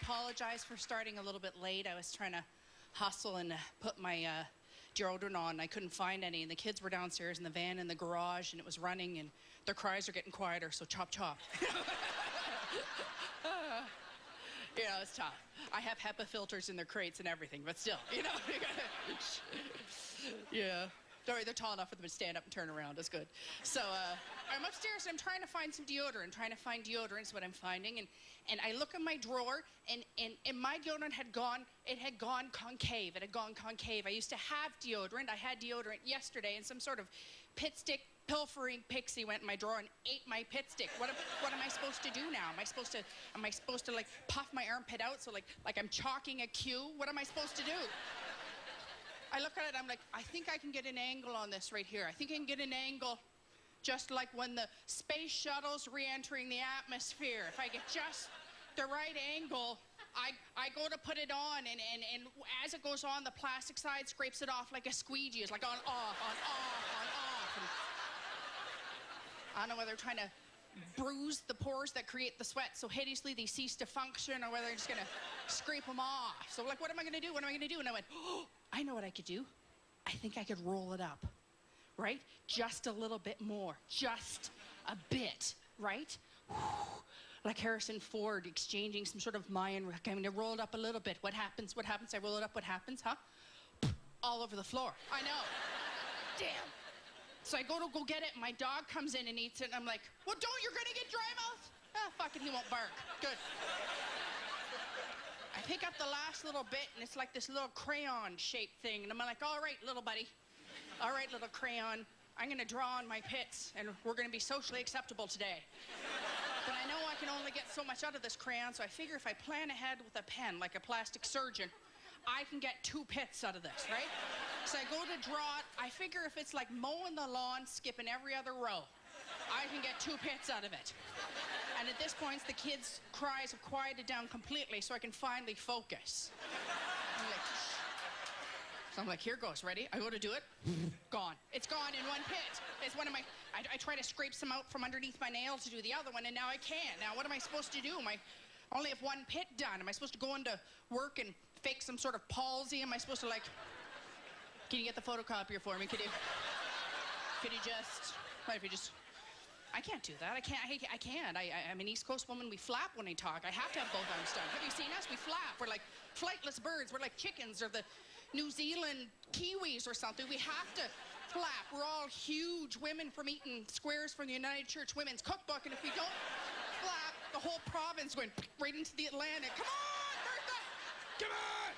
apologize for starting a little bit late. I was trying to hustle and put my deodorant on. I couldn't find any, and the kids were downstairs in the van in the garage, and it was running, and their cries are getting quieter, so chop, chop. It's tough. I have HEPA filters in their crates and everything, but still, Yeah. Don't worry, they're tall enough for them to stand up and turn around. That's good. So I'm upstairs, and I'm trying to find some deodorant. Trying to find deodorant is what I'm finding. And I look in my drawer, and my deodorant had gone concave. It had gone concave. I used to have deodorant. I had deodorant yesterday, and some sort of pit stick pilfering pixie went in my drawer and ate my pit stick. What am I supposed to do now? Am I supposed to like puff my armpit out so like I'm chalking a Q? What am I supposed to do? I look at it, I'm like, I think I can get an angle on this right here. I think I can get an angle just like when the space shuttle's re-entering the atmosphere. If I get just the right angle, I go to put it on, and as it goes on, the plastic side scrapes it off like a squeegee. It's like on, off, on, off, on, off. And I don't know whether they're trying to bruise the pores that create the sweat so hideously they cease to function, or whether they're just gonna scrape them off. So like, what am I gonna do? What am I gonna do? And I went, oh, I know what I could do. I think I could roll it up, right? Just a little bit more, just a bit, right? Like Harrison Ford exchanging some sort of Mayan, I'm gonna roll it up a little bit. What happens? What happens? I roll it up, what happens, huh? All over the floor. I know. Damn. So I go get it, and my dog comes in and eats it, and I'm like, well, you're gonna get dry mouth? Ah, fucking, he won't bark. Good. I pick up the last little bit, and it's like this little crayon-shaped thing, and I'm like, all right, little buddy. All right, little crayon. I'm gonna draw on my pits, and we're gonna be socially acceptable today. But I know I can only get so much out of this crayon, so I figure if I plan ahead with a pen, like a plastic surgeon, I can get 2 pits out of this, right? So I go to draw it. I figure if it's like mowing the lawn, skipping every other row, I can get 2 pits out of it. And at this point, the kids' cries have quieted down completely, so I can finally focus. I'm like, here goes, ready? I go to do it, gone. It's gone in 1 hit. It's one of my, I try to scrape some out from underneath my nail to do the other one, and now I can't. Now, what am I supposed to do? I only have 1 pit done. Am I supposed to go into work and fake some sort of palsy? Am I supposed to like, can you get the photocopier for me? Could you just, what if you just, I can't do that. I can't. I'm an East Coast woman. We flap when I talk. I have to have both arms done. Have you seen us? We flap. We're like flightless birds. We're like chickens or the New Zealand Kiwis or something. We have to flap. We're all huge women from eating squares from the United Church Women's Cookbook, and if we don't flap, the whole province going right into the Atlantic. Come on, Bertha! Come on!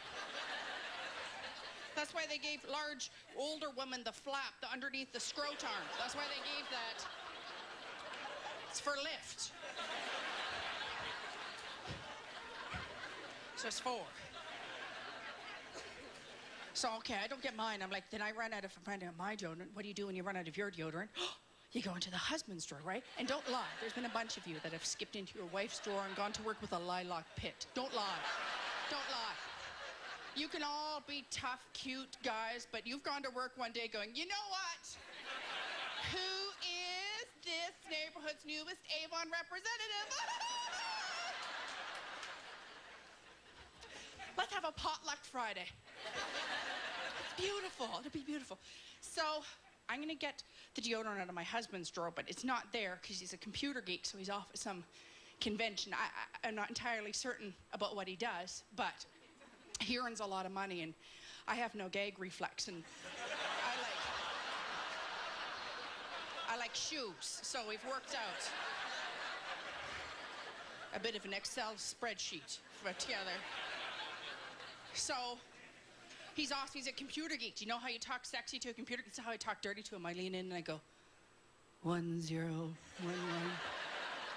That's why they gave large, older women the flap, the underneath the scrotarm. That's why they gave that. It's for lift. So it's 4. So, okay, I don't get mine. I'm like, then I run out of my deodorant. What do you do when you run out of your deodorant? You go into the husband's drawer, right? And don't lie. There's been a bunch of you that have skipped into your wife's drawer and gone to work with a lilac pit. Don't lie. Don't lie. You can all be tough, cute guys, but you've gone to work one day going, you know what? Who is this neighborhood's newest Avon representative? Let's have a potluck Friday. It's beautiful. It'll be beautiful. So I'm going to get the deodorant out of my husband's drawer, but it's not there because he's a computer geek, so he's off at some convention. I'm not entirely certain about what he does, but he earns a lot of money, and I have no gag reflex, and I like shoes, so we've worked out a bit of an Excel spreadsheet together. So he's awesome. He's a computer geek. Do you know how you talk sexy to a computer geek? That's how I talk dirty to him. I lean in and I go, 1011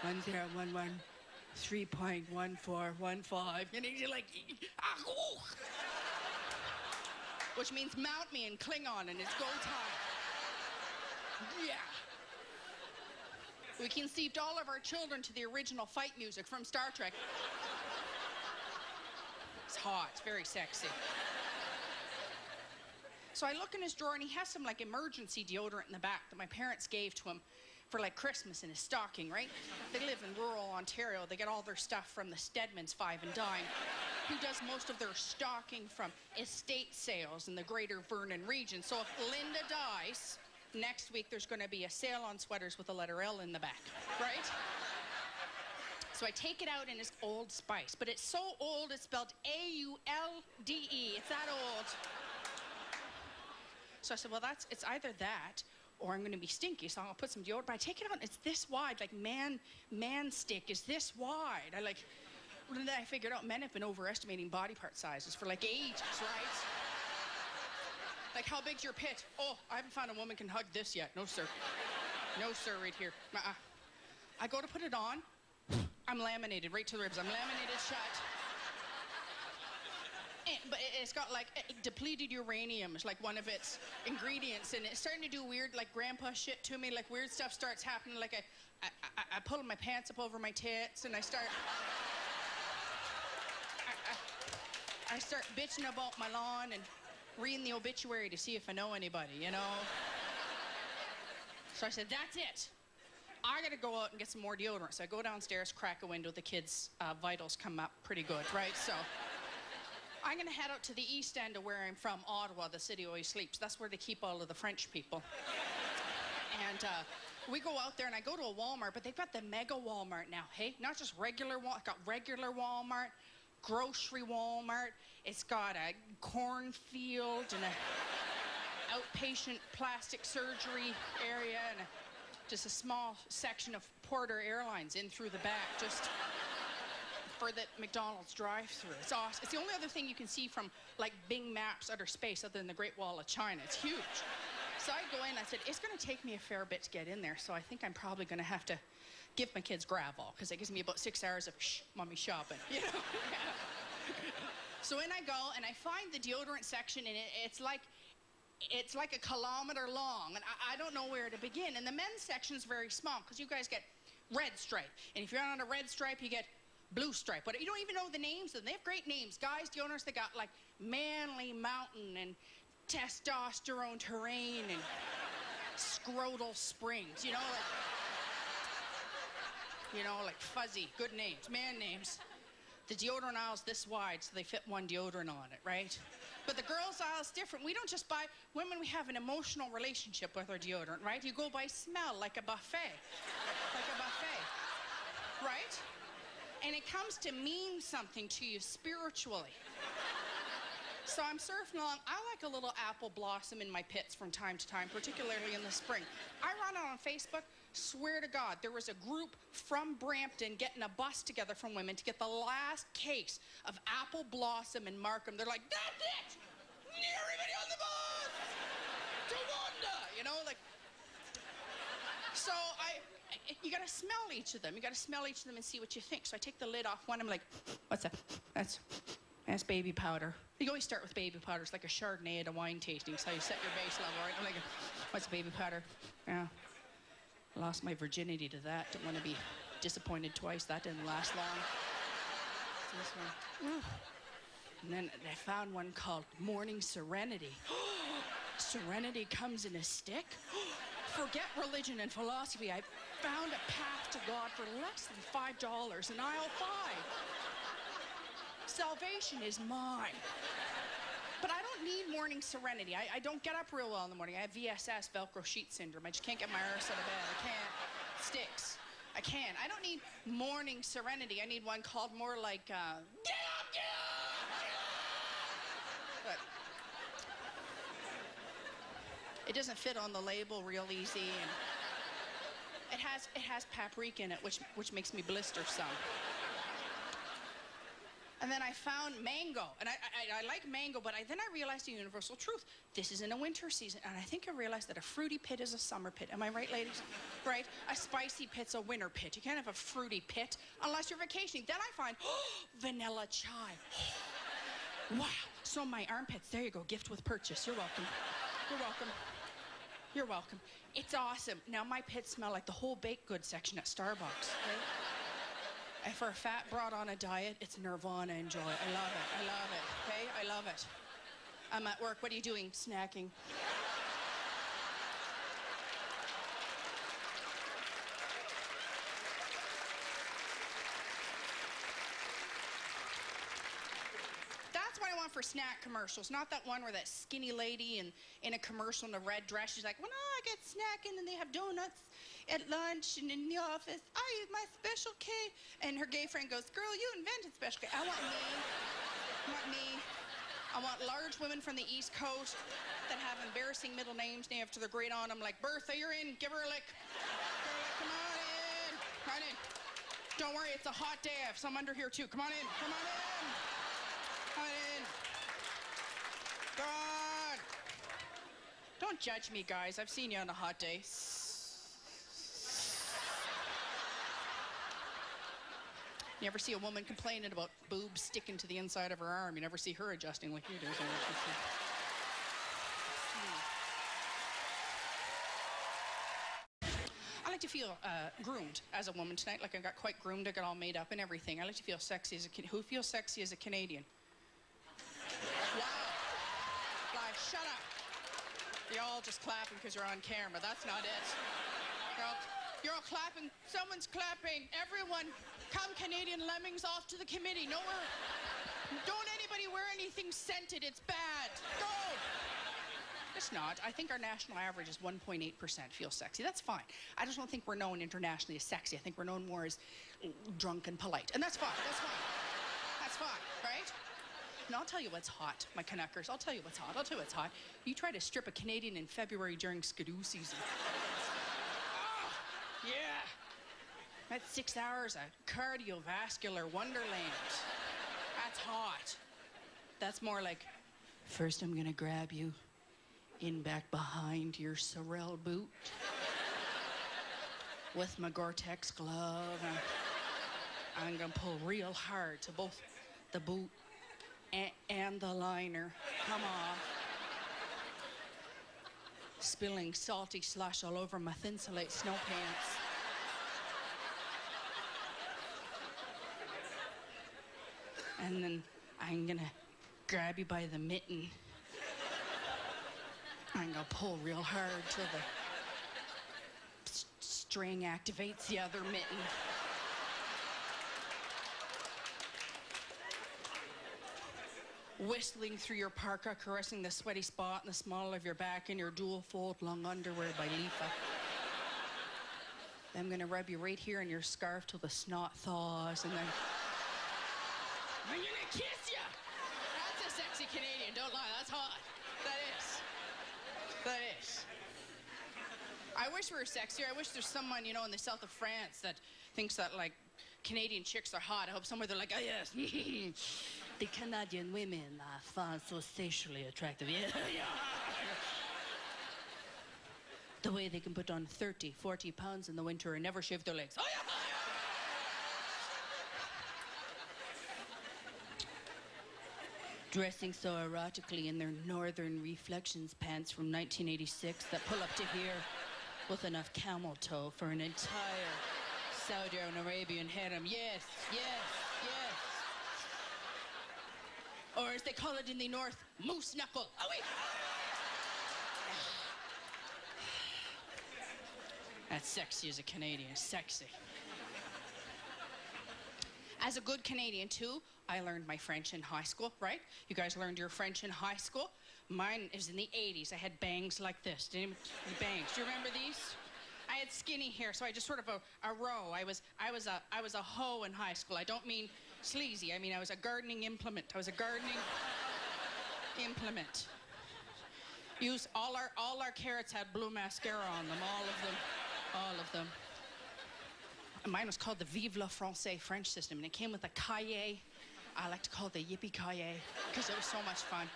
1011 3.1415. And he's like, which means mount me in Klingon, and it's go time. Yeah. We conceived all of our children to the original fight music from Star Trek. It's hot. It's very sexy. So I look in his drawer, and he has some like emergency deodorant in the back that my parents gave to him for like Christmas in his stocking, right? They live in rural Ontario. They get all their stuff from the Stedmans 5 and Dime, who does most of their stocking from estate sales in the greater Vernon region. So if Linda dies, next week there's going to be a sale on sweaters with the letter L in the back, right? So I take it out and it's Old Spice, but it's so old it's spelled A-U-L-D-E. It's that old. So I said, well, it's either that or I'm going to be stinky, so I'll put some deodorant. But I take it out and it's this wide, like man stick is this wide. Then I figured out men have been overestimating body part sizes for like ages, right? Like, how big's your pit? Oh, I haven't found a woman can hug this yet. No, sir. No, sir, right here. I go to put it on. I'm laminated right to the ribs. I'm laminated shut. But it's got like depleted uranium. It's like one of its ingredients, and it's starting to do weird, like grandpa shit to me. Like weird stuff starts happening. Like I pull my pants up over my tits, and I start bitching about my lawn and reading the obituary to see if I know anybody, you know. So I said, that's it. I gotta go out and get some more deodorant. So I go downstairs, crack a window, the kids' vitals come up pretty good, right? So I'm gonna head out to the east end of where I'm from, Ottawa, the city always sleeps. That's where they keep all of the French people. And we go out there and I go to a Walmart, but they've got the mega Walmart now, hey? Not just regular Walmart, got regular Walmart, grocery Walmart. It's got a cornfield and a outpatient plastic surgery area and just a small section of Porter Airlines in through the back, just for the McDonald's drive-thru. It's awesome. It's the only other thing you can see from like Bing Maps outer space other than the Great Wall of China. It's huge. So I go in, I said, it's gonna take me a fair bit to get in there, so I think I'm probably gonna have to give my kids Gravol, because it gives me about 6 hours of mommy shopping, you know? So in I go, and I find the deodorant section, and it's like a kilometer long, and I don't know where to begin. And the men's section's very small, because you guys get red stripe. And if you're on a red stripe, you get blue stripe. But you don't even know the names of them. They have great names. Guys, deodorants, they got like Manly Mountain and Testosterone Terrain and Scrotal Springs. You know, like fuzzy, good names, man names. The deodorant aisle's this wide, so they fit one deodorant on it, right? But the girls' aisle's different. We don't just buy, women, we have an emotional relationship with our deodorant, right? You go by smell, like a buffet. Like a buffet, right? And it comes to mean something to you spiritually. So I'm surfing along. I like a little apple blossom in my pits from time to time, particularly in the spring. I run out on Facebook. Swear to God, there was a group from Brampton getting a bus together from women to get the last case of apple blossom in Markham. They're like, that's it! Everybody on the bus! To Wanda! You know, like... So you gotta smell each of them. You gotta smell each of them and see what you think. So I take the lid off one, I'm like, what's that? That's baby powder. You always start with baby powder. It's like a Chardonnay at a wine tasting. It's how you set your base level, right? I'm like, what's baby powder? Yeah. Lost my virginity to that. Don't want to be disappointed twice. That didn't last long. This one. And then I found one called Morning Serenity. Serenity comes in a stick? Forget religion and philosophy. I found a path to God for less than $5 in aisle 5. Salvation is mine. But I don't need morning serenity. I don't get up real well in the morning. I have VSS, Velcro sheet syndrome. I just can't get my arse out of bed. I can't. It sticks. I can't. I don't need morning serenity. I need one called more like, get up, get up, get up! But it doesn't fit on the label real easy. And it has paprika in it, which makes me blister some. And then I found mango, and I like mango, but then I realized a universal truth. This is in a winter season, and I think I realized that a fruity pit is a summer pit. Am I right, ladies? Right? A spicy pit's a winter pit. You can't have a fruity pit unless you're vacationing. Then I find, vanilla chai. Wow. So my armpits, there you go, gift with purchase. You're welcome. You're welcome. You're welcome. It's awesome. Now my pits smell like the whole baked goods section at Starbucks, right? And for a fat broad on a diet, it's nirvana and joy. I love it. I love it. Okay? I love it. I'm at work. What are you doing? Snacking. on for snack commercials, not that one where that skinny lady in a commercial in a red dress, she's like, well, no, I get snack and then they have donuts at lunch and in the office. I eat my Special K. And her gay friend goes, girl, you invented Special K. I want me. I want me. I want large women from the East Coast that have embarrassing middle names named after their great aunt. I'm like, Bertha, you're in. Give her a lick. Give her a lick. Come on in. Right in. Don't worry, it's a hot day. I have some under here, too. Come on in. Come on in. Come on in. God. Don't judge me, guys. I've seen you on a hot day. You ever see a woman complaining about boobs sticking to the inside of her arm? You never see her adjusting like you do. I like to feel groomed as a woman tonight. Like I got quite groomed. I got all made up and everything. I like to feel sexy as a who feels sexy as a Canadian? Wow. Like, shut up. You're all just clapping because you're on camera. That's not it. You're all clapping. Someone's clapping. Everyone, come Canadian lemmings off to the committee. Don't anybody wear anything scented. It's bad. Go. It's not. I think our national average is 1.8% feel sexy. That's fine. I just don't think we're known internationally as sexy. I think we're known more as drunk and polite. And that's fine. That's fine. That's fine, right? And I'll tell you what's hot, my Canuckers. I'll tell you what's hot. I'll tell you what's hot. You try to strip a Canadian in February during skidoo season. Oh, yeah. That's 6 hours of cardiovascular wonderland. That's hot. That's more like, first I'm gonna grab you in back behind your Sorel boot with my Gore-Tex glove. I'm gonna pull real hard to both the boot and the liner. Come on. Spilling salty slush all over my thin-solate snow pants. And then I'm gonna grab you by the mitten. I'm gonna pull real hard till the string activates the other mitten. Whistling through your parka, caressing the sweaty spot in the small of your back in your dual fold long underwear by Lifa. Then I'm gonna rub you right here in your scarf till the snot thaws, and then I'm gonna kiss ya! That's a sexy Canadian, don't lie, that's hot. That is. That is. I wish we were sexier. I wish there's someone, you know, in the south of France that thinks that, like, Canadian chicks are hot. I hope somewhere they're like, oh, yes. The Canadian women are found so sexually attractive. Yeah, yeah. The way they can put on 30, 40 pounds in the winter and never shave their legs. Oh, yeah. Dressing so erotically in their Northern Reflections pants from 1986 that pull up to here with enough camel toe for an entire Saudi Arabian harem. Yes, yes, yes. Or as they call it in the North, moose knuckle. Oh, wait. That's sexy as a Canadian, sexy. As a good Canadian, too, I learned my French in high school, right? You guys learned your French in high school? Mine is in the 80s. I had bangs like this. Bangs. Do you remember these? I had skinny hair, so I just sort of a row. I was a hoe in high school. I don't mean sleazy. I mean I was a gardening implement. I was a gardening implement. All our carrots had blue mascara on them. All of them. Mine was called the Vive le Français French system, and it came with a cahier. I like to call it the yippee-ki-yay, because it was so much fun.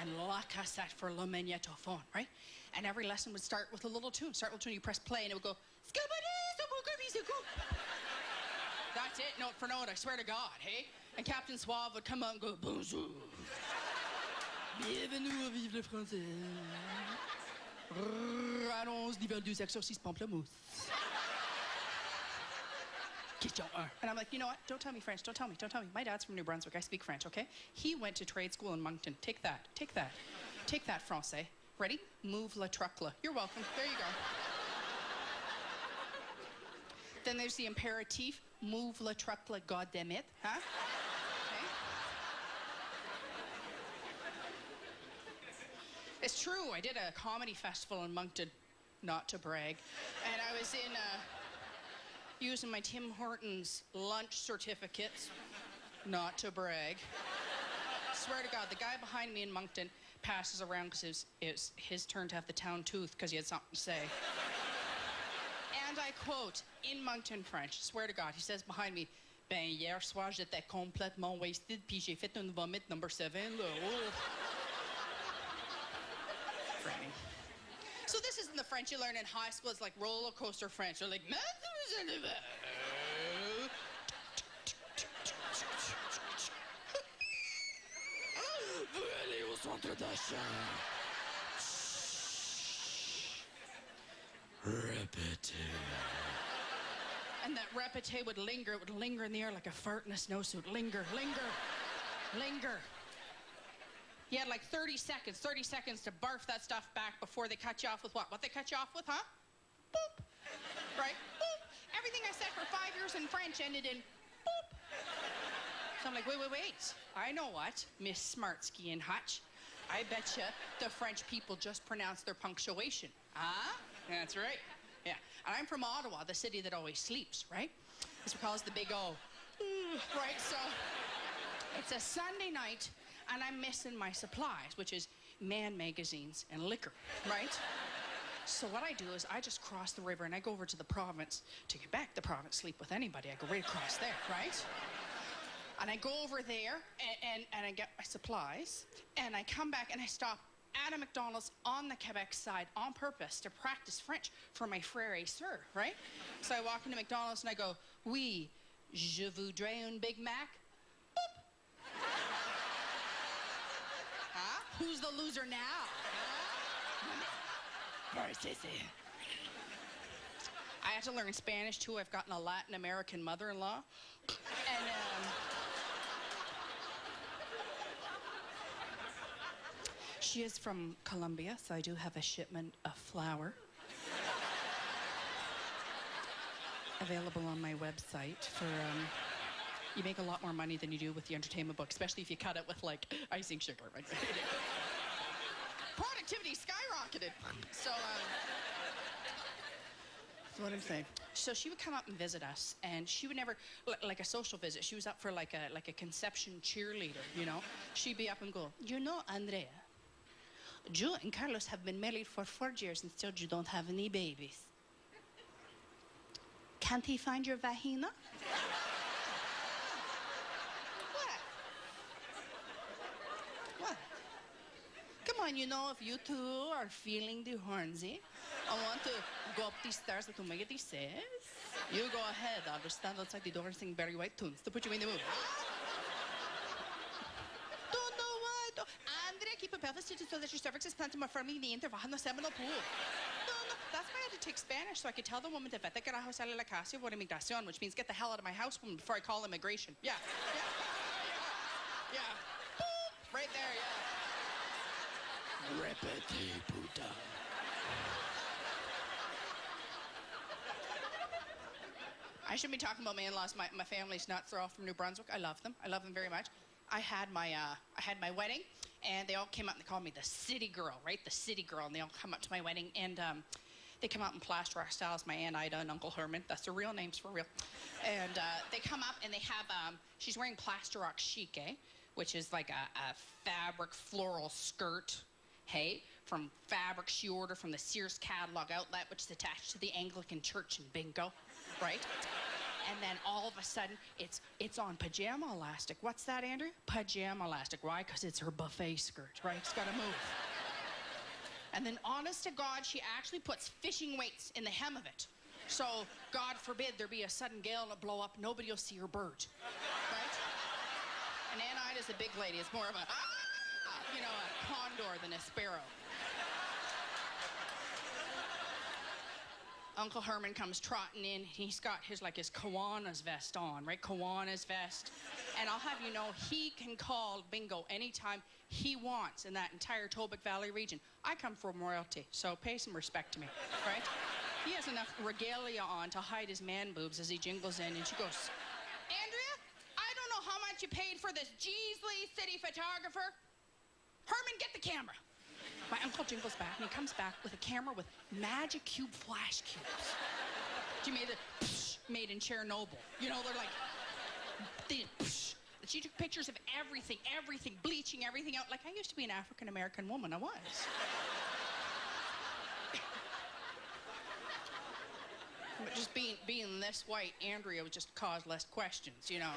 And la cassette for le magnétophone, right? And every lesson would start with a little tune. You press play, and it would go, that's it, note for note, I swear to God, hey? And Captain Suave would come out and go, bonjour. Bienvenue au Vive le Français. Allons, niveau 2, exercice pamplemousse. And I'm like, you know what? Don't tell me French. Don't tell me. My dad's from New Brunswick. I speak French, okay? He went to trade school in Moncton. Take that, Francais. Ready? Move la truckla. You're welcome. There you go. Then there's the imperative. Move la truckla, goddamn it. Huh? Okay. true. I did a comedy festival in Moncton, not to brag. And I was in using my Tim Hortons lunch certificates, not to brag. Swear to God, the guy behind me in Moncton passes around because it was his turn to have the town tooth because he had something to say. And I quote, in Moncton French, swear to God, he says behind me, ben, hier soir, j'étais complètement wasted, puis j'ai fait un vomit number 7, là. Oh. Framing. So this isn't the French you learn in high school. It's like roller coaster French. They're like, aller au centre d'achat. Répétez. And that répétez would linger. It would linger in the air like a fart in a snowsuit. Linger, linger, linger. You had like 30 seconds to barf that stuff back before they cut you off with what? What they cut you off with, huh? Boop. Right? Boop. Everything I said for 5 years in French ended in boop. So I'm like, wait. I know what, Miss Smartsky and Hutch. I bet you the French people just pronounce their punctuation. Huh? That's right. Yeah. And I'm from Ottawa, the city that always sleeps, right? This calls the big O. Right? So it's a Sunday night, and I'm missing my supplies, which is Man magazines and liquor, right? So what I do is I just cross the river and I go over to the province to get back. The province sleep with anybody. I go right across there, right? And I go over there and I get my supplies, and I come back and I stop at a McDonald's on the Quebec side on purpose to practice French for my frère et sœur, right? So I walk into McDonald's and I go, oui, je voudrais un Big Mac. Boop. Huh? Who's the loser now? Huh? I had to learn Spanish too. I've gotten a Latin American mother-in-law. And she is from Colombia, so I do have a shipment of flour available on my website for, you make a lot more money than you do with the entertainment book, especially if you cut it with, like, icing sugar. Right? Productivity skyrocketed. So, that's what I'm saying. So she would come up and visit us, and she would never, like a social visit, she was up for like a conception cheerleader, you know? She'd be up and go, you know, Andrea, you and Carlos have been married for 4 years and still you don't have any babies. Can't he find your vagina? What? Come on, you know, if you two are feeling the hornsy, I want to go up these stairs that Omega says. You go ahead. I'll just stand outside the door and sing Barry White tunes to put you in the mood. Don't know what. Andrea, keep a pelvis stitches so that your cervix is planted more firmly in the intervalo seminal pool. No. That's why I had to take Spanish, so I could tell the woman to vete carajo sale la casa por inmigración, which means get the hell out of my house woman before I call immigration. Yeah. Boop. Right there, yeah. Repete, puta. I shouldn't be talking about my in-laws. My family's nuts. They're all from New Brunswick. I love them. I love them very much. I had my wedding, and they all came up and they called me the city girl, right? The city girl, and they all come up to my wedding, and they come out in plaster rock styles. My Aunt Ida and Uncle Herman. That's their real names for real. And they come up and they have, she's wearing plaster rock chic, which is like a fabric floral skirt, hey, from fabric she ordered from the Sears catalog outlet, which is attached to the Anglican Church in Bingo, right? And then all of a sudden, it's on pajama elastic. What's that, Andrew? Pajama elastic. Why? Because it's her buffet skirt, right? It's got to move. And then, honest to God, she actually puts fishing weights in the hem of it. So, God forbid there be a sudden gale and it blow up, nobody will see her bird, right? And Aunt Ida's a big lady. It's more of a, you know, a condor than a sparrow. Uncle Herman comes trotting in. He's got his Kiwanis vest on, right? Kiwanis vest. And I'll have you know, he can call Bingo anytime he wants in that entire Tobic Valley region. I come from royalty, so pay some respect to me, right? He has enough regalia on to hide his man boobs as he jingles in, and she goes, Andrea, I don't know how much you paid for this Jeesley city photographer. Herman, get the camera. My Uncle Jingle's back, and he comes back with a camera with Magic Cube flash cubes. She made it made in Chernobyl. You know, they're like, she took pictures of everything, bleaching everything out. Like, I used to be an African-American woman, I was. But just being this white, Andrea would just cause less questions, you know,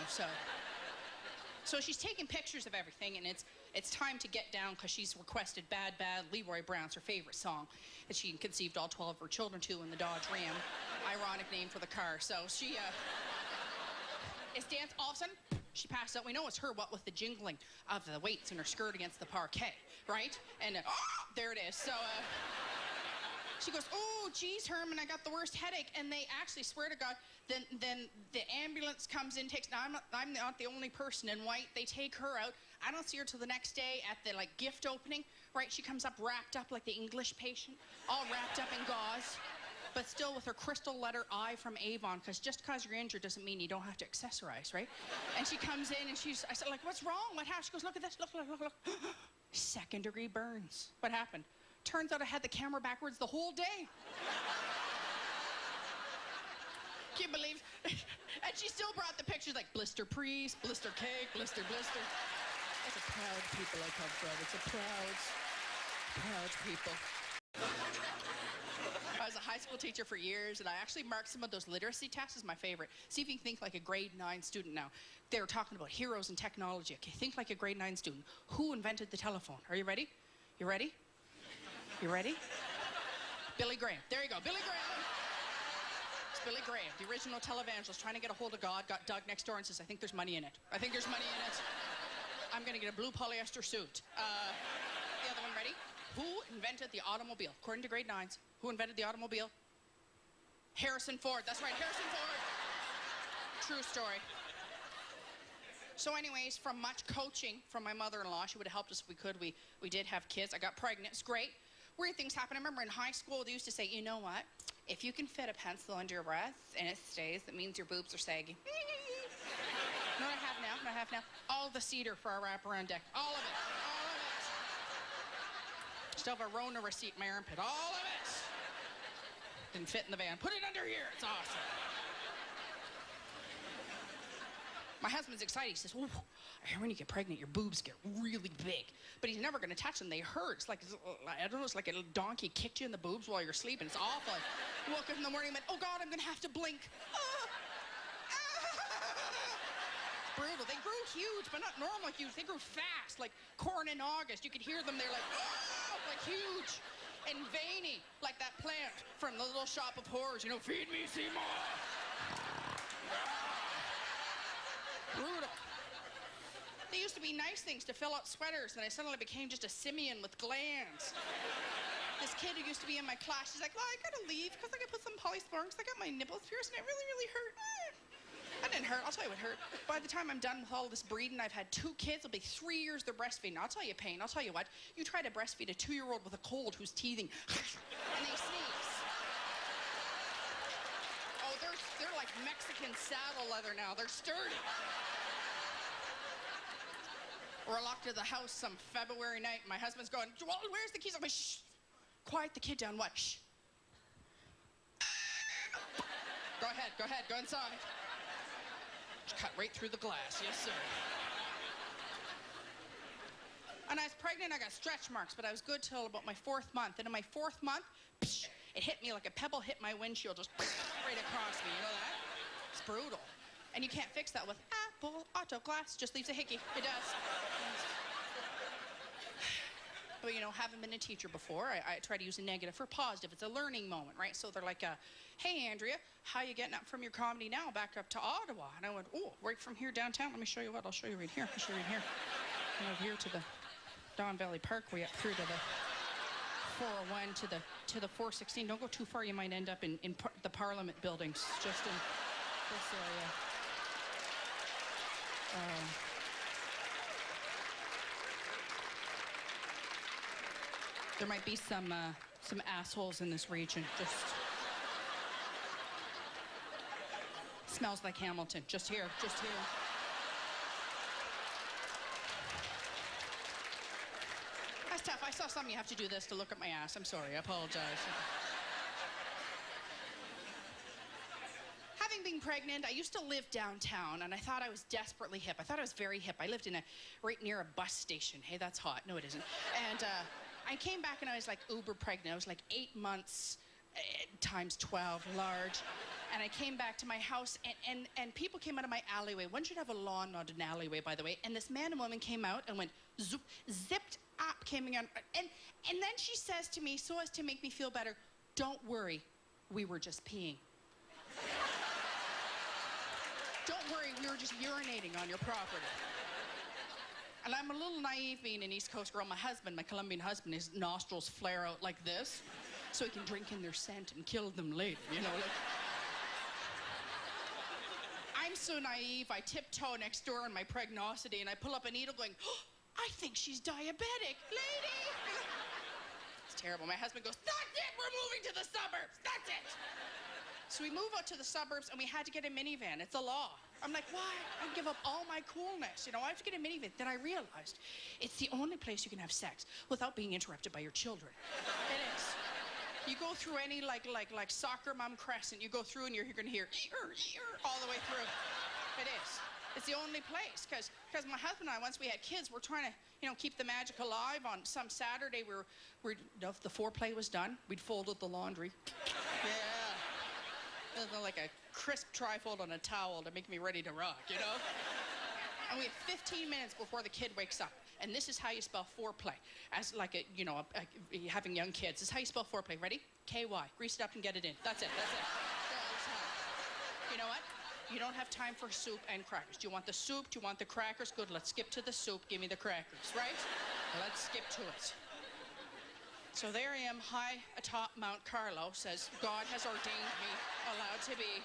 So she's taking pictures of everything, and it's time to get down because she's requested Bad Bad, Leroy Brown's her favorite song that she conceived all 12 of her children to in the Dodge Ram. Ironic name for the car. So she, it's dance, all of a sudden, she passed out. We know it's her, what with the jingling of the weights in her skirt against the parquet, right? And there it is. So she goes, oh, geez, Herman, I got the worst headache. And they actually, swear to God, then the ambulance comes in, takes, now I'm not the only person in white. They take her out. I don't see her till the next day at the, like, gift opening, right? She comes up wrapped up like the English patient, all wrapped up in gauze, but still with her crystal letter I from Avon, because just because you're injured doesn't mean you don't have to accessorize, right? And she comes in, and I said, like, what's wrong? What happened? She goes, look at this, look. Second-degree burns. What happened? Turns out I had the camera backwards the whole day. Can't believe. And she still brought the pictures like blister priest, blister cake, blister. It's a proud people I come from. It's a proud people. I was a high school teacher for years, and I actually marked some of those literacy tests as my favorite. See if you can think like a grade 9 student now. They were talking about heroes in technology. Okay, think like a grade 9 student. Who invented the telephone? Are you ready? You ready? You ready? Billy Graham. There you go, Billy Graham. It's Billy Graham, the original televangelist, trying to get a hold of God, got Doug next door and says, I think there's money in it. I think there's money in it. I'm gonna get a blue polyester suit. The other one, ready? Who invented the automobile? According to grade 9s, who invented the automobile? Harrison Ford. That's right, Harrison Ford. True story. So anyways, from much coaching from my mother-in-law, she would have helped us if we could. We did have kids. I got pregnant. It's great. Weird things happen. I remember in high school, they used to say, you know what? If you can fit a pencil under your breast and it stays, that means your boobs are saggy. Know what I have now? All the cedar for our wraparound deck. All of it. Still have a Rona receipt in my armpit. All of it. Didn't fit in the van. Put it under here. It's awesome. My husband's excited. He says, oh, I hear when you get pregnant, your boobs get really big. But he's never going to touch them. They hurt. It's like, I don't know, it's like a little donkey kicked you in the boobs while you're sleeping. It's awful. I woke up in the morning and went, oh, God, I'm going to have to blink. Brutal. They grew huge, but not normal huge. They grew fast, like corn in August. You could hear them. They're like huge and veiny, like that plant from the Little Shop of Horrors. You know, feed me, Seymour. Brutal. They used to be nice things to fill out sweaters, and I suddenly became just a simian with glands. This kid who used to be in my class, she's like, well, I gotta leave because I gotta put some polysporin because I got my nipples pierced and it really, really hurt. That didn't hurt. I'll tell you what hurt. By the time I'm done with all this breeding, I've had 2 kids. It'll be 3 years they're breastfeeding. I'll tell you pain. I'll tell you what. You try to breastfeed a 2-year-old with a cold who's teething, and they sneeze. Oh, they're like Mexican saddle leather now. They're sturdy. We're locked to the house some February night. My husband's going, well, where's the keys? I'm like, shh. Quiet the kid down. What? Shh. Go ahead. Go inside. Just cut right through the glass. Yes, sir. And I was pregnant. I got stretch marks, but I was good till about my 4th month. And in my 4th month, it hit me like a pebble hit my windshield, just right across me. You know that? It's brutal. And you can't fix that with Apple Auto Glass. Just leaves a hickey. It does. But, you know, haven't been a teacher before. I try to use a negative for positive. It's a learning moment, right? So they're like, hey, Andrea, how you getting up from your comedy now back up to Ottawa? And I went, oh, right from here downtown. Let me show you what. I'll show you right here. Come over here to the Don Valley Parkway, up through to the 401 to the 416. Don't go too far. You might end up in the Parliament buildings, just in this area. There might be some assholes in this region. Just smells like Hamilton. Just here. I was tough. I saw some you have to do this to look at my ass. I'm sorry. I apologize. Having been pregnant, I used to live downtown, and I thought I was desperately hip. I thought I was very hip. I lived right near a bus station. Hey, that's hot. No, it isn't. And I came back, and I was like uber pregnant. I was like 8 months times 12, large. And I came back to my house, and people came out of my alleyway. One should have a lawn, not an alleyway, by the way. And this man and woman came out and went, zoop, zipped up, came in. And then she says to me, so as to make me feel better, don't worry, we were just peeing. Don't worry, we were just urinating on your property. And I'm a little naive being an East Coast girl. My husband, my Colombian husband, his nostrils flare out like this so he can drink in their scent and kill them later, you know? Like, I'm so naive, I tiptoe next door on my pregnosity and I pull up a needle going, oh, I think she's diabetic, lady! It's terrible. My husband goes, that's it, we're moving to the suburbs, that's it! So we move out to the suburbs and we had to get a minivan. It's a law. I'm like, why? I'd give up all my coolness. You know, I have to get a minivan. Then I realized it's the only place you can have sex without being interrupted by your children. It is. You go through any like soccer mom crescent, you go through and you're gonna hear all the way through. It is. It's the only place, because my husband and I, once we had kids, we're trying to, you know, keep the magic alive. On some Saturday, if the foreplay was done, we'd folded the laundry. Yeah. Like a crisp trifold on a towel to make me ready to rock, you know? And we have 15 minutes before the kid wakes up. And this is how you spell foreplay. As like having young kids. This is how you spell foreplay. Ready? K-Y. Grease it up and get it in. That's it. That's it. You know what? You don't have time for soup and crackers. Do you want the soup? Do you want the crackers? Good, let's skip to the soup. Give me the crackers, right? Let's skip to it. So there I am, high atop Mount Carlo, says God has ordained me allowed to be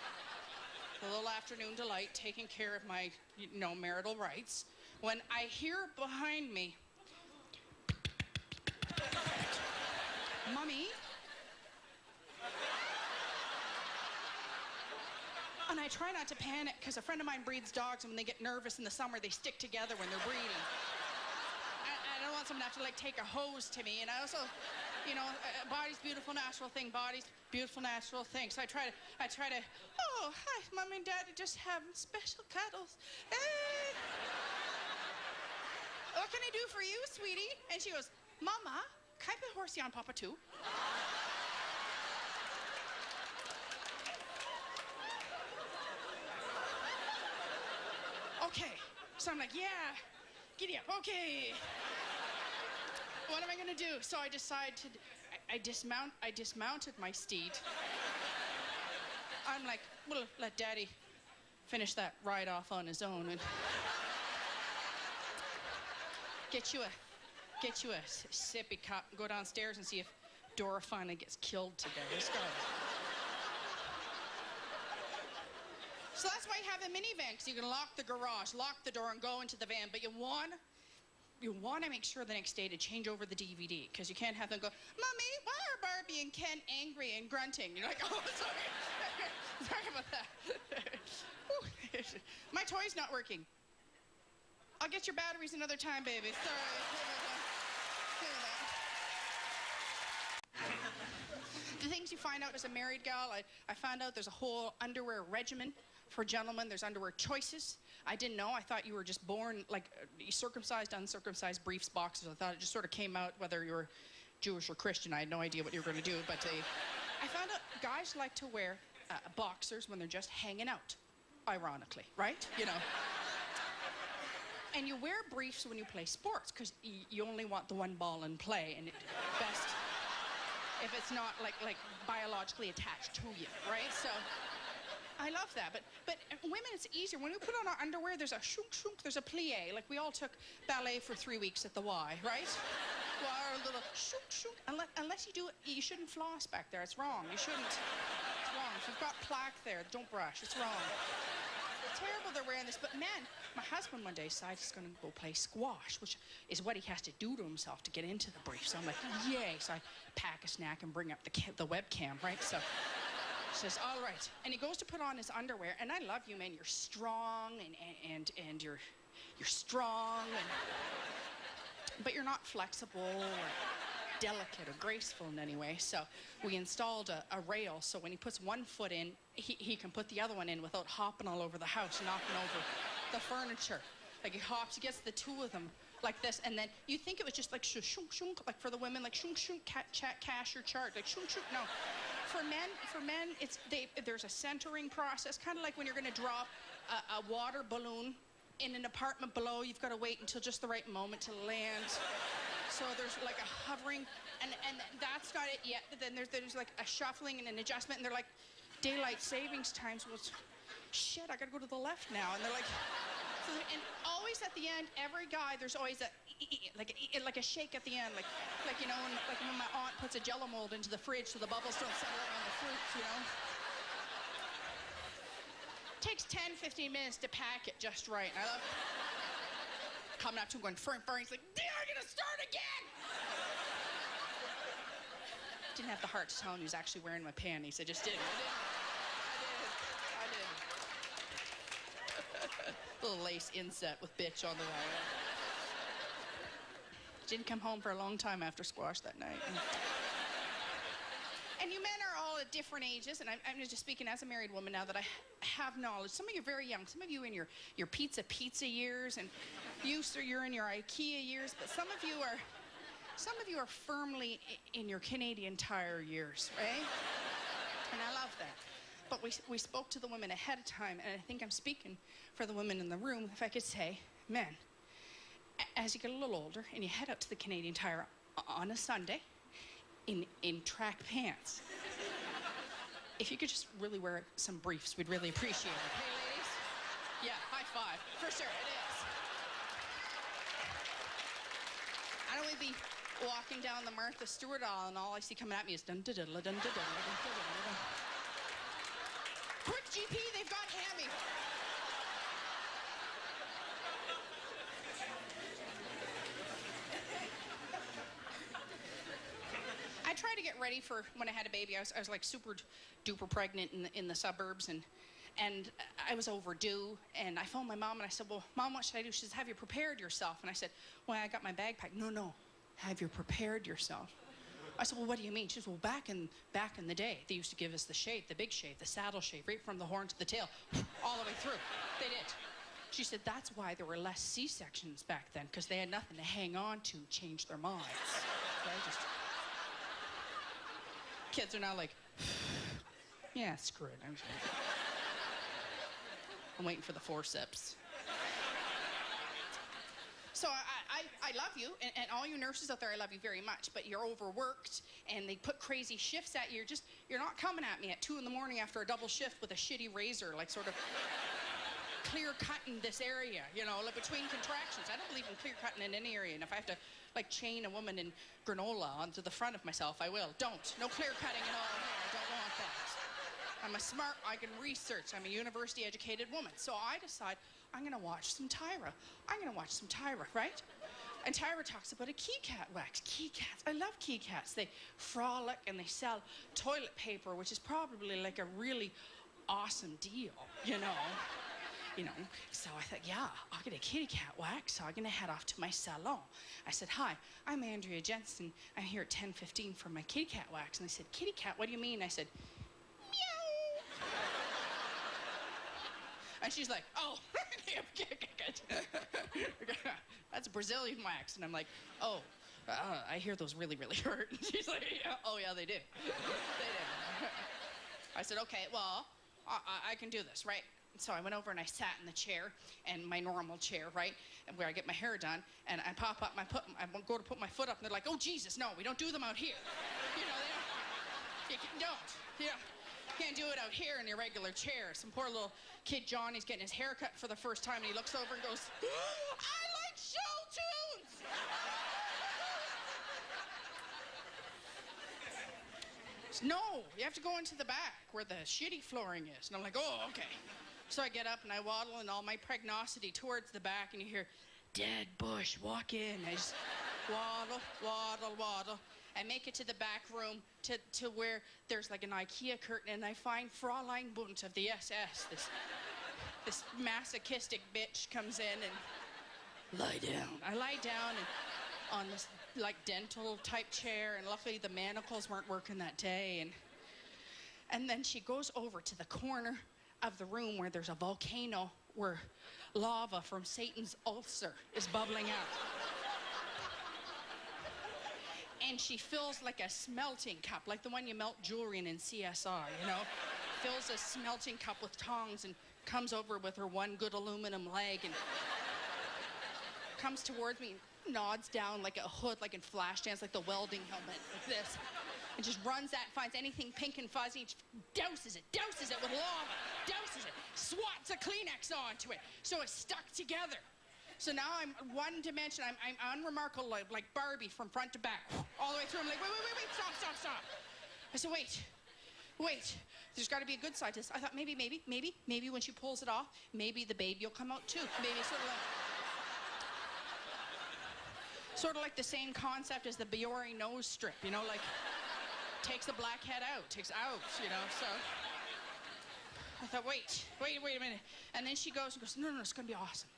the little afternoon delight, taking care of my, marital rights, when I hear behind me, Mommy? And I try not to panic, because a friend of mine breeds dogs, and when they get nervous in the summer, they stick together when they're breeding. I don't want someone to have to, take a hose to me, and I also, body's beautiful, natural thing, body's beautiful, natural thing. So I try to, oh, hi, Mom and Dad are just having special cuddles. Hey. What can I do for you, sweetie? And she goes, Mama, can I put horsey on Papa too? Okay. So I'm like, yeah, giddy up, okay. What am I gonna do? So I decide I dismounted my steed. I'm like, well, let Daddy finish that ride off on his own and get you a sippy cup and go downstairs and see if Dora finally gets killed today. Let's go. So that's why you have a minivan, because you can lock the garage, lock the door, and go into the van, but you want to make sure the next day to change over the DVD, because you can't have them go, Mommy, why are Barbie and Ken angry and grunting? You're like, oh, sorry. Sorry about that. My toy's not working. I'll get your batteries another time, baby. Sorry. The things you find out as a married gal, I found out there's a whole underwear regimen for gentlemen. There's underwear choices. I didn't know. I thought you were just born circumcised, uncircumcised, briefs, boxers. I thought it just sort of came out whether you were Jewish or Christian. I had no idea what you were going to do, but I found out guys like to wear boxers when they're just hanging out, ironically, right? And you wear briefs when you play sports, because you only want the one ball in play, and best if it's not like biologically attached to you, right? So I love that, but women, it's easier. When we put on our underwear, there's a shunk, there's a plie. Like we all took ballet for 3 weeks at the Y, right? Well, our little shunk. Unless you do it, you shouldn't floss back there. It's wrong. You shouldn't. It's wrong. If you've got plaque there, don't brush. It's wrong. It's terrible they're wearing this, but man, my husband one day decided he's going to go play squash, which is what he has to do to himself to get into the brief. So I'm like, yay. So I pack a snack and bring up the webcam, right? So he says, all right. And he goes to put on his underwear, and I love you, man. You're strong, and you're strong. And but you're not flexible or delicate or graceful in any way. So we installed a rail, so when he puts one foot in, he can put the other one in without hopping all over the house, knocking over the furniture. Like he hops, he gets the two of them like this, and then you think it was just like shunk shunk, like for the women, like shunk shunk, cash or chart, like shunk shunk. No, for men, there's a centering process, kind of like when you're going to drop a water balloon in an apartment below. You've got to wait until just the right moment to land. So there's like a hovering, and that's not it yet. But then there's like a shuffling and an adjustment, and they're like, daylight savings times was, shit, I gotta go to the left now. And they're like, so and always at the end, every guy, there's always like a shake at the end, like you know, when my aunt puts a Jell-O mold into the fridge so the bubbles don't settle on the fruits, you know. Takes 10-15 minutes to pack it just right. And I love coming up to him going, he's like, they're gonna start again! Didn't have the heart to tell him he was actually wearing my panties. I just didn't. I did. Little lace inset with bitch on the wire. Didn't come home for a long time after squash that night. And you men are all at different ages, and I'm just speaking as a married woman now that I have knowledge. Some of you are very young. Some of you in your pizza years, and you're in your IKEA years, but some of you are firmly in your Canadian Tire years, right? And I love that. But we spoke to the women ahead of time, and I think I'm speaking for the women in the room if I could say, men, as you get a little older and you head out to the Canadian Tire on a Sunday in track pants, if you could just really wear some briefs, we'd really appreciate it. Hey, ladies? Yeah, high five. For sure, it is. I don't want to be walking down the Martha Stewart aisle and all I see coming at me is dun dun dun dun dun dun dun. Quick, GP, they've got hammy. I tried to get ready for when I had a baby. I was like super duper pregnant in the suburbs, and I was overdue, and I phoned my mom and I said, well, Mom, what should I do? She says, have you prepared yourself? And I said, well, I got my bag packed. No, have you prepared yourself? I said, well, what do you mean? She says, well, back in the day, they used to give us the shave, the big shave, the saddle shave, right from the horn to the tail, all the way through. They did. She said, that's why there were less C-sections back then, because they had nothing to hang on to, change their minds. Okay? Kids are now like, yeah, screw it. I'm waiting for the forceps. So I love you, and all you nurses out there, I love you very much, but you're overworked, and they put crazy shifts at you. You're not coming at me at 2 in the morning after a double shift with a shitty razor, like sort of clear-cutting this area, you know, like between contractions. I don't believe in clear-cutting in any area, and if I have to, like, chain a woman in granola onto the front of myself, I will. Don't. No clear-cutting at all here. I don't want that. I'm smart, I can research. I'm a university-educated woman. So I decide I'm gonna watch some Tyra. Right? And Tyra talks about a key cat wax. Key cats, I love key cats. They frolic and they sell toilet paper, which is probably like a really awesome deal, you know? So I thought, yeah, I'll get a kitty cat wax, so I'm gonna head off to my salon. I said, hi, I'm Andrea Jensen. I'm here at 10:15 for my kitty cat wax. And they said, kitty cat, what do you mean? I said, meow. And she's like, oh, that's a Brazilian wax. And I'm like, oh, I hear those really, really hurt. And she's like, yeah, oh yeah, they do. They do. I said, okay, well, I can do this, right? So I went over and I sat in the chair, and my normal chair, right, and where I get my hair done, and I pop up, I go to put my foot up, and they're like, oh, Jesus, no, we don't do them out here. You know, you can't do it out here in your regular chair. Some poor little kid, Johnny's getting his hair cut for the first time, and he looks over and goes, I like show tunes. No, you have to go into the back where the shitty flooring is. And I'm like, oh, okay. So I get up and I waddle in all my pregnosity towards the back, and you hear, dead bush, walk in. I just waddle. I make it to the back room to where there's like an IKEA curtain, and I find Fräulein Bunt of the SS. This masochistic bitch comes in and lie down. I lie down, and on this like dental type chair, and luckily the manacles weren't working that day. And then she goes over to the corner of the room where there's a volcano where lava from Satan's ulcer is bubbling out. And she fills like a smelting cup, like the one you melt jewelry in CSR, you know? Fills a smelting cup with tongs and comes over with her one good aluminum leg and comes towards me and nods down like a hood, like in Flashdance, like the welding helmet, like this. And just runs that, finds anything pink and fuzzy, and douses it with lava, douses it, swats a Kleenex onto it, so it's stuck together. So now I'm one dimension, I'm unremarkable, like Barbie from front to back, all the way through. I'm like, wait, stop. I said, wait, there's gotta be a good side to this. I thought maybe when she pulls it off, maybe the baby will come out too. Maybe sort of like the same concept as the Biore nose strip, you know, like, takes the blackhead out, you know, so. I thought, wait a minute. And then she goes, no, it's gonna be awesome.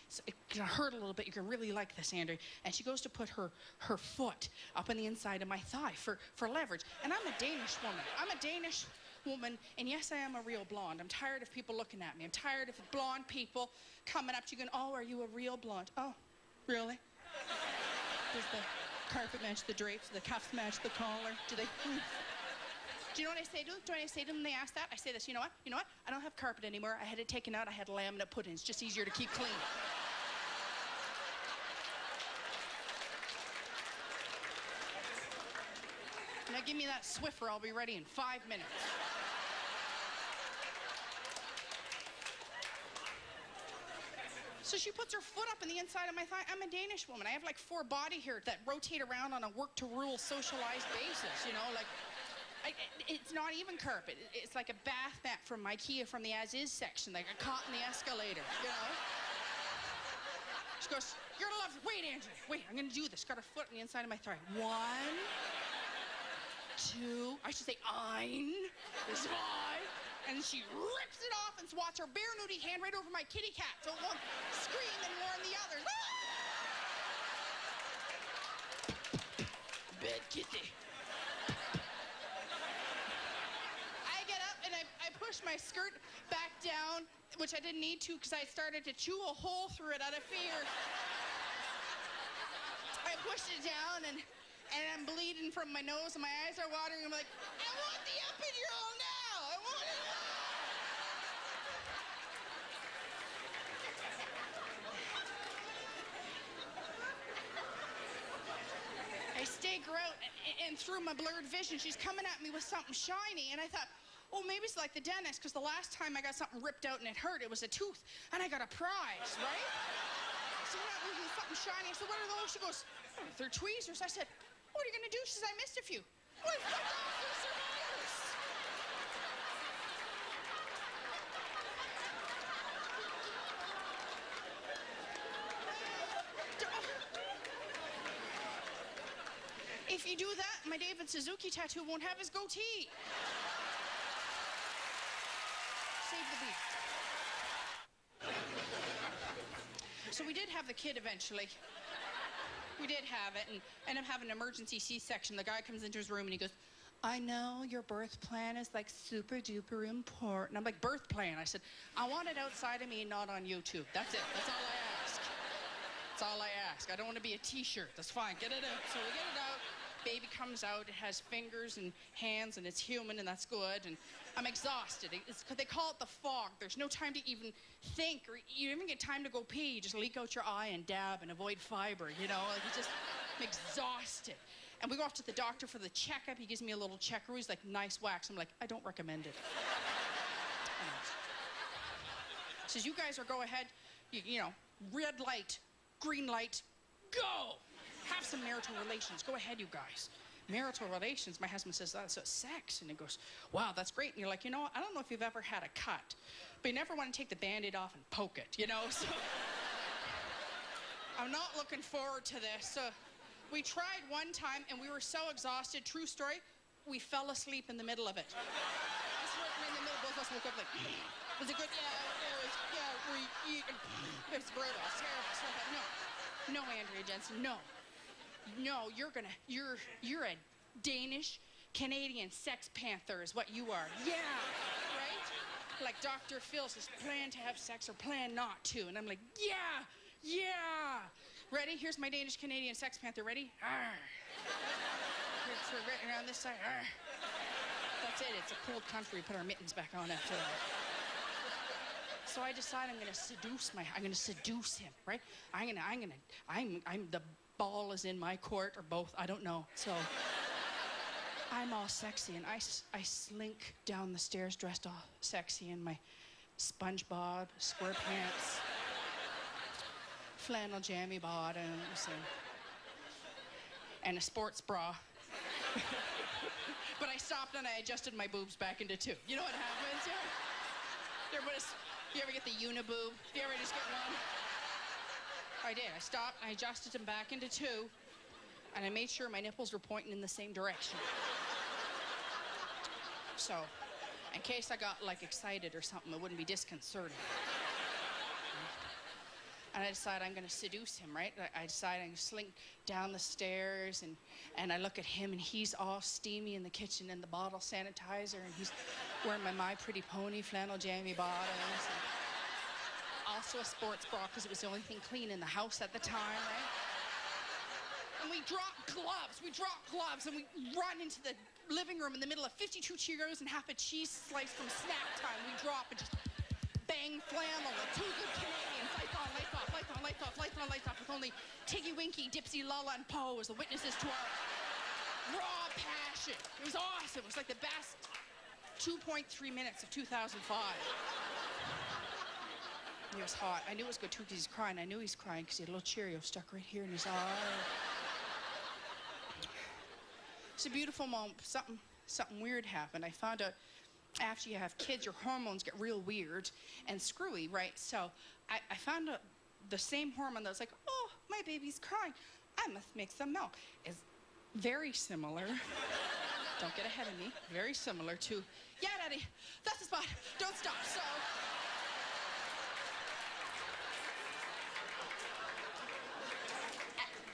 So it's gonna hurt a little bit, you're gonna really like this, Andrea. And she goes to put her foot up on the inside of my thigh for leverage. And I'm a Danish woman, and yes, I am a real blonde. I'm tired of people looking at me. I'm tired of blonde people coming up to you going, oh, are you a real blonde? Oh, really? Does the carpet match the drapes? The cuffs match the collar? Do they? Do you know what I say to them? Do you know what I say to them when they ask that? I say this, you know what? I don't have carpet anymore. I had it taken out. I had laminate put in. It's just easier to keep clean. Now give me that Swiffer. I'll be ready in 5 minutes. So she puts her foot up in the inside of my thigh. I'm a Danish woman. I have like 4 body hairs that rotate around on a work-to-rule socialized basis, you know, like, it's not even carpet. It's like a bath mat from IKEA from the as-is section, like I caught in the escalator, you know? She goes, you're gonna love it. Wait, Andrea, wait, I'm gonna do this. Got her foot on the inside of my thigh. 1, 2, I should say ein, 2. And she rips it off and swats her bare nudie hand right over my kitty cat, so it won't scream and warn the others. Bad kitty. I get up and I push my skirt back down, which I didn't need to because I started to chew a hole through it out of fear. I pushed it down and I'm bleeding from my nose and my eyes are watering. I'm like, I want the epidural now. I want it. I stake her out, and through my blurred vision, she's coming at me with something shiny, and I thought, oh, maybe it's like the dentist, because the last time I got something ripped out and it hurt, it was a tooth, and I got a prize, right? So we're not losing something shiny. I said, what are those? She goes, oh, they're tweezers. I said, what are you gonna do? She says, I missed a few. Well, fuck off, you're survivors. If you do that, my David Suzuki tattoo won't have his goatee. Save the beat. So we did have the kid eventually. We did have it, and ended up having an emergency C-section. The guy comes into his room and he goes, I know your birth plan is like super duper important. I'm like, birth plan? I said, I want it outside of me, not on YouTube. That's it. That's all I ask. That's all I ask. I don't want to be a t-shirt. That's fine. Get it out. So we get it out. Baby comes out. It has fingers and hands, and it's human, and that's good. And I'm exhausted. They call it the fog. There's no time to even think, or you even get time to go pee. You just leak out your eye and dab and avoid fiber, you know? Like, I'm exhausted. And we go off to the doctor for the checkup. He gives me a little checker. He's like, nice wax. I'm like, I don't recommend it. He says, you guys are go ahead, you know, red light, green light, go! Have some marital relations. Go ahead, you guys. Marital relations, my husband says, that's sex. And he goes, wow, that's great. And you're like, you know what? I don't know if you've ever had a cut, but you never want to take the Band-Aid off and poke it, you know? So I'm not looking forward to this. So we tried one time, and we were so exhausted. True story, we fell asleep in the middle of it. We're in the middle, both of us woke up like, was it good? It was brutal. It's terrible. So I thought, no, Andrea Jensen, no. No, you're a Danish Canadian sex panther is what you are. Yeah, right? Like Dr. Phil says, plan to have sex or plan not to. And I'm like, yeah. Ready? Here's my Danish Canadian sex panther. Ready? Arr. Here's right around this side. Arr. That's it. It's a cold country. Put our mittens back on after that. So I decide I'm gonna seduce him, right? The ball is in my court or both. I don't know. So I'm all sexy and I slink down the stairs dressed all sexy in my SpongeBob square pants, flannel jammy bottoms, and a sports bra. But I stopped and I adjusted my boobs back into two. You know what happens? Yeah. You ever get the uniboob? You ever just get one? I did. I stopped, I adjusted them back into two, and I made sure my nipples were pointing in the same direction. So, in case I got, like, excited or something, it wouldn't be disconcerting. And I decide I'm gonna seduce him, right? I decide I'm gonna slink down the stairs, and I look at him, and he's all steamy in the kitchen in the bottle sanitizer, and he's wearing my Pretty Pony flannel jammy bottoms, and also a sports bra, because it was the only thing clean in the house at the time, right? And we drop gloves, and we run into the living room in the middle of 52 Cheerios and half a cheese slice from snack time. We drop and just bang flannel with two good Canadians. Lights on, lights off, lights on, lights off, lights on, lights off, with only Tiggy Winky, Dipsy, Lala, and Poe as the witnesses to our raw passion. It was awesome. It was like the best 2.3 minutes of 2005. It was hot. I knew it was good too because he's crying. I knew he's crying because he had a little Cheerio stuck right here in his eye. It's a beautiful moment. Something weird happened. I found out after you have kids, your hormones get real weird and screwy, right? So I found out the same hormone that was like, oh, my baby's crying. I must make some milk. Is very similar. Don't get ahead of me. Very similar to, yeah, Daddy, that's the spot. Don't stop. So.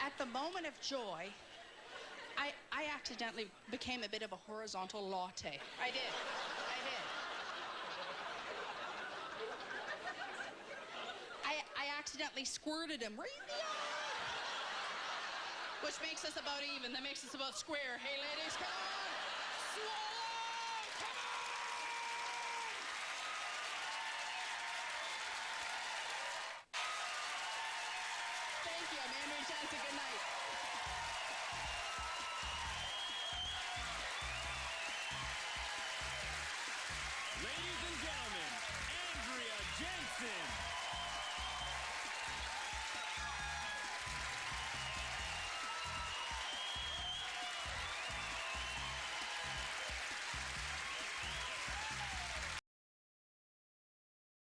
At the moment of joy, I accidentally became a bit of a horizontal latte. I did. I accidentally squirted him right in the eye. Which makes us about even. That makes us about square. Hey, ladies, come on. Swallow, come on. Thank you. I'm Andrea Jensen. Good night. Ladies and gentlemen, Andrea Jensen.